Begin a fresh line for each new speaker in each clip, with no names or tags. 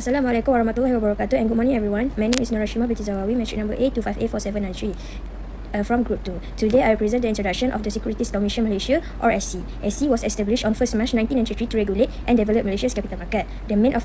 Assalamualaikum warahmatullahi wabarakatuh, and good morning everyone. My name is Norashima binti Zawawi, matric number A25A4793 from Group 2. Today I present the introduction of the Securities Commission Malaysia, or SC. SC was established on 1st March 1993 to regulate and develop Malaysia's capital market. The main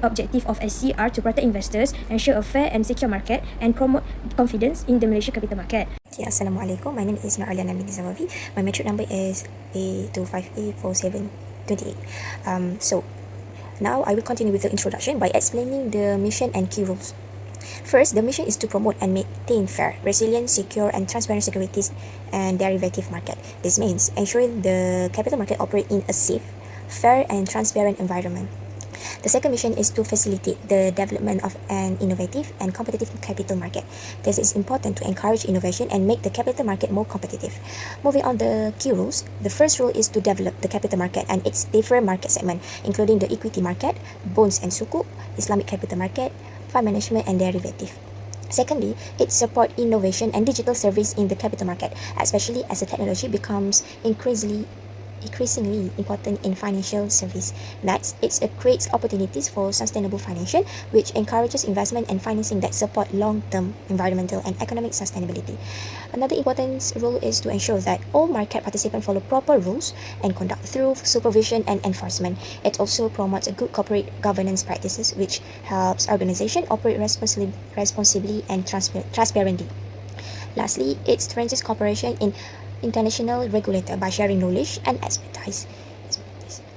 objective of SC are to protect investors, ensure a fair and secure market, and promote confidence in the Malaysia capital market.
Okay, Assalamualaikum. My name is Noraliana binti Zawawi. My matric number is A25A4728. Now I will continue with the introduction by explaining the mission and key rules. First, the mission is to promote and maintain fair, resilient, secure, and transparent securities and derivative market. This means ensuring the capital market operate in a safe, fair, and transparent environment. The second mission is to facilitate the development of an innovative and competitive capital market. This is important to encourage innovation and make the capital market more competitive. Moving on the key rules, the first rule is to develop the capital market and its different market segment, including the equity market, bonds and sukuk, Islamic capital market, fund management and derivative. Secondly, it supports innovation and digital service in the capital market, especially as the technology becomes increasingly important in financial service. Next, it creates opportunities for sustainable financing, which encourages investment and financing that support long-term environmental and economic sustainability. Another important rule is to ensure that all market participants follow proper rules and conduct through supervision and enforcement. It also promotes a good corporate governance practices, which helps organizations operate responsibly and transparently. Lastly, it strengthens cooperation in international regulator by sharing knowledge and expertise.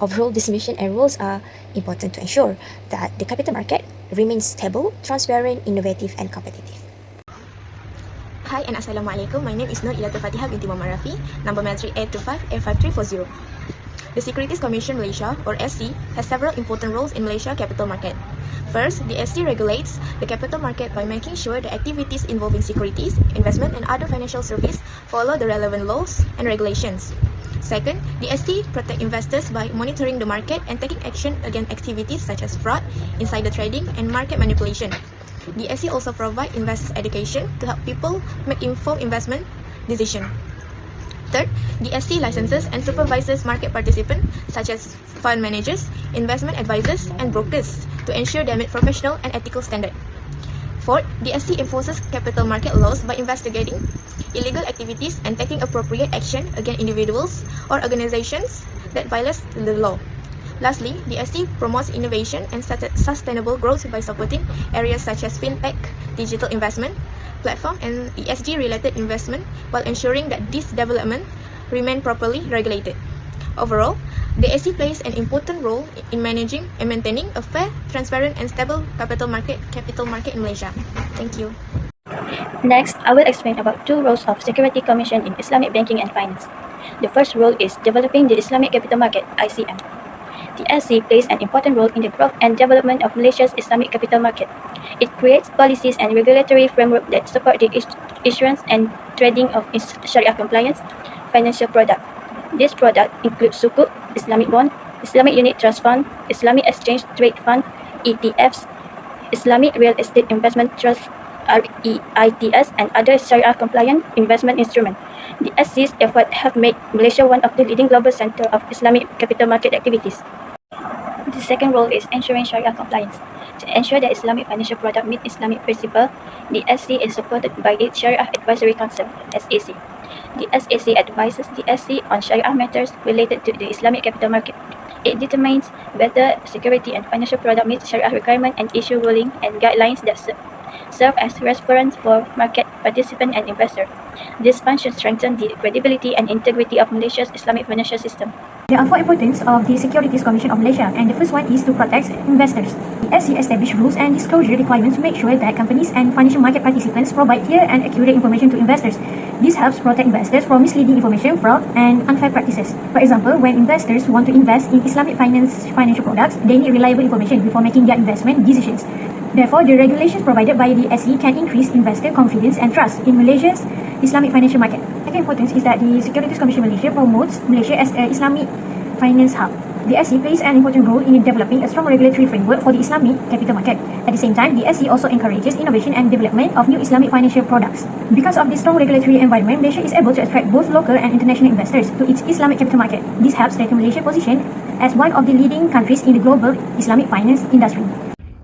Overall, this mission and rules are important to ensure that the capital market remains stable, transparent, innovative, and competitive.
Hi and Assalamualaikum. My name is Nur Ilatul Fatihah binti Muhammad Rafi, number matric A25A5340. The Securities Commission Malaysia, or SC, has several important roles in Malaysia capital market. First, the SC regulates the capital market by making sure the activities involving securities, investment, and other financial service follow the relevant laws and regulations. Second, the SC protects investors by monitoring the market and taking action against activities such as fraud, insider trading, and market manipulation. The SC also provides investors education to help people make informed investment decisions. Third, the SC licenses and supervises market participants such as fund managers, investment advisors, and brokers to ensure they meet professional and ethical standards. Fourth, the SC enforces capital market laws by investigating illegal activities and taking appropriate action against individuals or organizations that violate the law. Lastly, the SC promotes innovation and sustainable growth by supporting areas such as fintech, digital investment, platform, and ESG-related investment while ensuring that this development remain properly regulated. Overall, the SC plays an important role in managing and maintaining a fair, transparent, and stable capital market in Malaysia. Thank you.
Next, I will explain about two roles of Securities Commission in Islamic banking and finance. The first role is developing the Islamic capital market, ICM. The SC plays an important role in the growth and development of Malaysia's Islamic capital market. It creates policies and regulatory framework that support the issuance and trading of Sharia compliance financial product. This product includes sukuk, Islamic bond, Islamic unit trust fund, Islamic exchange trade fund, ETFs, Islamic real estate investment trust REITs, and other Sharia compliant investment instruments. The SC's efforts have made Malaysia one of the leading global centers of Islamic capital market activities. The second role is ensuring Sharia compliance. To ensure that Islamic financial product meet Islamic principle, the SC is supported by its Sharia Advisory Council, SAC. The SAC advises the SC on Sharia matters related to the Islamic capital market. It determines whether security and financial product meet Sharia requirement and issue ruling and guidelines that serve as reference for market participants and investors. This function strengthens the credibility and integrity of Malaysia's Islamic financial system.
There are four importance of the Securities Commission of Malaysia, and the first one is to protect investors. The SC established rules and disclosure requirements to make sure that companies and financial market participants provide clear and accurate information to investors. This helps protect investors from misleading information, fraud, and unfair practices. For example, when investors want to invest in Islamic financial products, they need reliable information before making their investment decisions. Therefore, the regulations provided by the SC can increase investor confidence and trust in Malaysia's Islamic financial market. Second importance is that the Securities Commission Malaysia promotes Malaysia as an Islamic finance hub. The SC plays an important role in developing a strong regulatory framework for the Islamic capital market. At the same time, the SC also encourages innovation and development of new Islamic financial products. Because of this strong regulatory environment, Malaysia is able to attract both local and international investors to its Islamic capital market. This helps strengthen Malaysia's position as one of the leading countries in the global Islamic finance industry.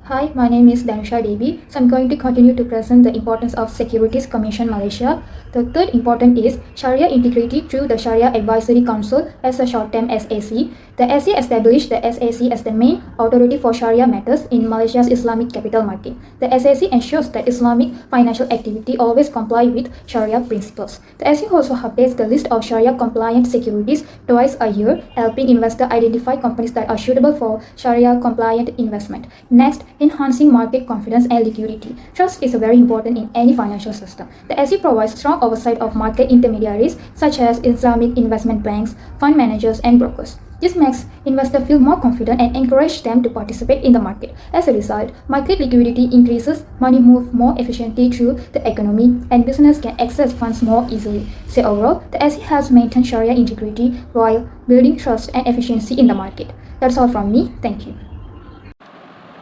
Hi, my name is Danusha Devi. So I'm going to continue to present the importance of Securities Commission Malaysia. The third important is Sharia integrity through the Sharia Advisory Council as a short term SAC. The SC established the SAC as the main authority for Sharia matters in Malaysia's Islamic capital market. The SAC ensures that Islamic financial activity always comply with Sharia principles. The SAC also updates the list of Sharia compliant securities twice a year, helping investors identify companies that are suitable for Sharia compliant investment. Next, enhancing market confidence and liquidity. Trust is very important in any financial system. The SE provides strong oversight of market intermediaries such as Islamic investment banks, fund managers, and brokers. This makes investors feel more confident and encourage them to participate in the market. As a result, market liquidity increases, money moves more efficiently through the economy, and business can access funds more easily. So overall, the SE has maintained Sharia integrity while building trust and efficiency in the market. That's all from me. Thank you.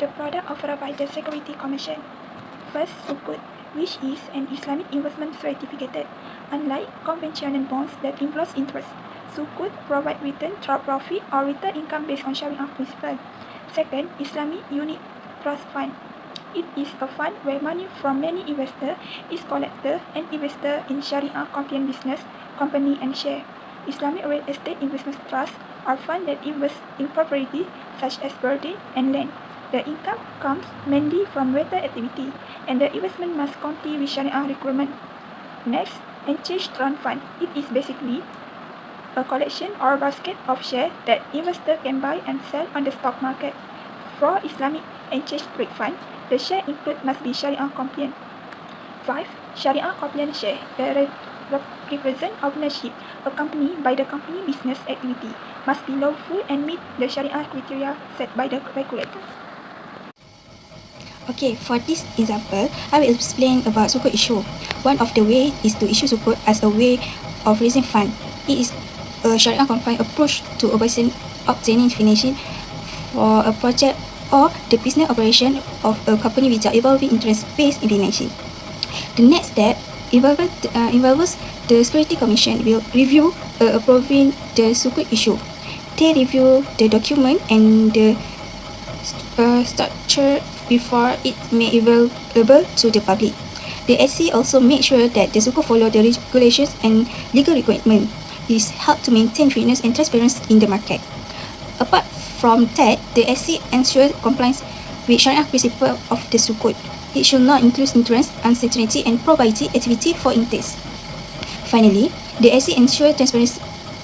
The product offered by the Securities Commission. First, Sukuk, which is an Islamic investment certificate. Unlike conventional bonds that inflows interest, Sukuk provide return through profit or return income based on Sharia principle. Second, Islamic Unit Trust Fund. It is a fund where money from many investors is collected and invested in Sharia compliant business, company and share. Islamic real estate investment trusts are funds that invest in property such as building and land. The income comes mainly from rental activity, and the investment must comply with Sharia requirement. Next, Exchange Trade Fund. It is basically a collection or basket of shares that investors can buy and sell on the stock market. For Islamic Exchange Trade Fund, the share included must be Sharia compliant. 5. Sharia compliant share. The represent ownership accompanied by the company business activity must be lawful and meet the Sharia criteria set by the regulator.
Okay, for this example, I will explain about Sukuk issue. One of the ways is to issue Sukuk as a way of raising fund. It is a Sharia compliant approach to obtaining financing for a project or the business operation of a company without involving interest-based financing. The next step involves the Securities Commission will review approving the Sukuk issue. They review the document and the structure before it may be available to the public. The SC also makes sure that the Sukuk follow the regulations and legal requirements. This helps to maintain fairness and transparency in the market. Apart from that, the SC ensures compliance with Sharia principle of the Sukuk. It should not include interest, uncertainty, and probability activity for interest. Finally, the SC ensures transparency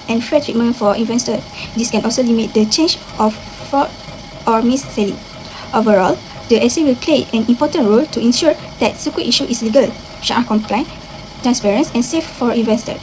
and fair treatment for investors. This can also limit the chance of fraud or mis-selling. Overall, the SC will play an important role to ensure that Sukuk issue is legal, Sharia compliant, transparent, and safe for investors.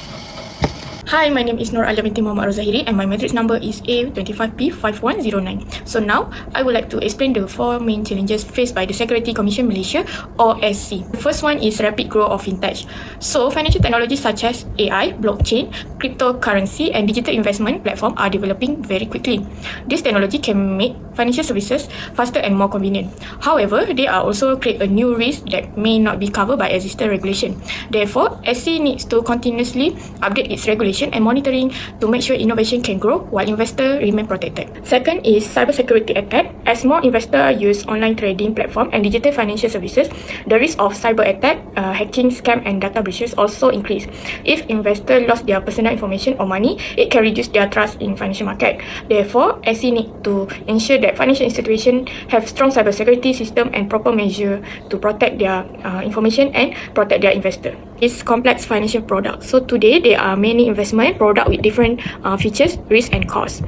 Hi, my name is Nur Alia binti Muhammad Rozahiri and my matrix number is A25P5109. So now, I would like to explain the four main challenges faced by the Securities Commission Malaysia or SC. The first one is rapid growth of fintech. So, financial technologies such as AI, blockchain, cryptocurrency and digital investment platform are developing very quickly. This technology can make financial services faster and more convenient. However, they are also create a new risk that may not be covered by existing regulation. Therefore, SC needs to continuously update its regulation and monitoring to make sure innovation can grow while investors remain protected. Second is cybersecurity attack. As more investors use online trading platform and digital financial services, the risk of cyber attack, hacking, scam and data breaches also increase. If investors lost their personal information or money, it can reduce their trust in financial market. Therefore, SC need to ensure that financial institutions have strong cybersecurity system and proper measure to protect their information and protect their investor. It's complex financial products. So today there are many investment products with different features, risks and costs.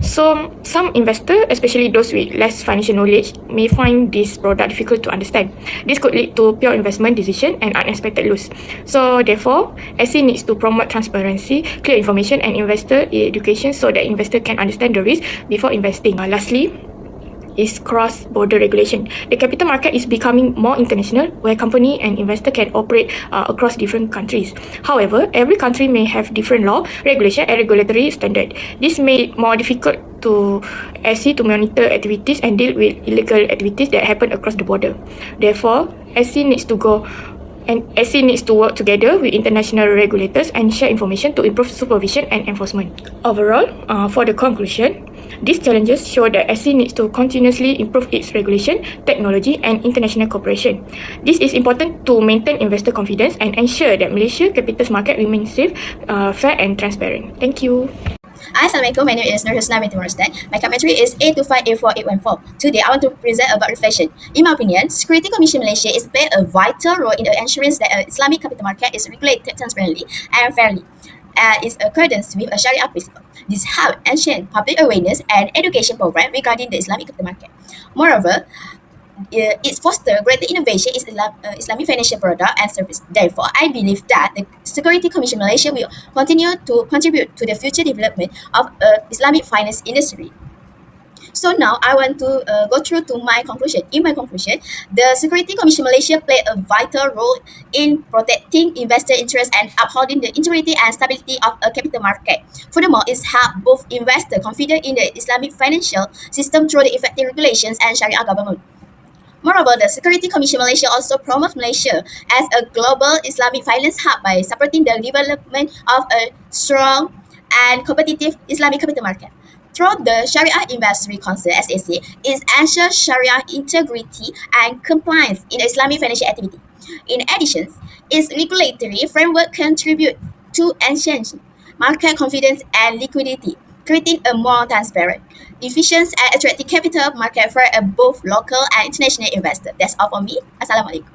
So some investors, especially those with less financial knowledge, may find this product difficult to understand. This could lead to poor investment decision and unexpected loss. So therefore, SC needs to promote transparency, clear information and investor education so that investor can understand the risk before investing. Lastly, is cross-border regulation. The capital market is becoming more international, where company and investor can operate across different countries. However, every country may have different law, regulation, and regulatory standard. This made it more difficult to SC to monitor activities and deal with illegal activities that happen across the border. Therefore, SC needs to work together with international regulators and share information to improve supervision and enforcement. Overall, for the conclusion, These challenges show that SC needs to continuously improve its regulation, technology, and international cooperation. This is important to maintain investor confidence and ensure that Malaysia capital market remains safe, fair, and transparent. Thank you.
Assalamualaikum, my name is Nur Husna binti Morostan. My commentary is A25A4814. Today, I want to present about reflection. In my opinion, Security Commission Malaysia is play a vital role in the assurance that Islamic capital market is regulated transparently and fairly. Is accordance with a Sharia principle. This help ensure public awareness and education program regarding the Islamic capital market. Moreover, it fosters greater innovation in Islamic financial product and service. Therefore, I believe that the Security Commission Malaysia will continue to contribute to the future development of Islamic finance industry. So now I want to go through to my conclusion. In my conclusion, the Security Commission Malaysia play a vital role in protecting investor interests and upholding the integrity and stability of a capital market. Furthermore, it helps both investor confident in the Islamic financial system through the effective regulations and Sharia government. Moreover, the Security Commission Malaysia also promotes Malaysia as a global Islamic finance hub by supporting the development of a strong and competitive Islamic capital market. Through the Sharia Advisory Council (SAC), it ensures Sharia integrity and compliance in Islamic financial activity. In addition, its regulatory framework contributes to enhance market confidence and liquidity, creating a more transparent, efficient, and attractive capital market for both local and international investors. That's all for me. Assalamualaikum.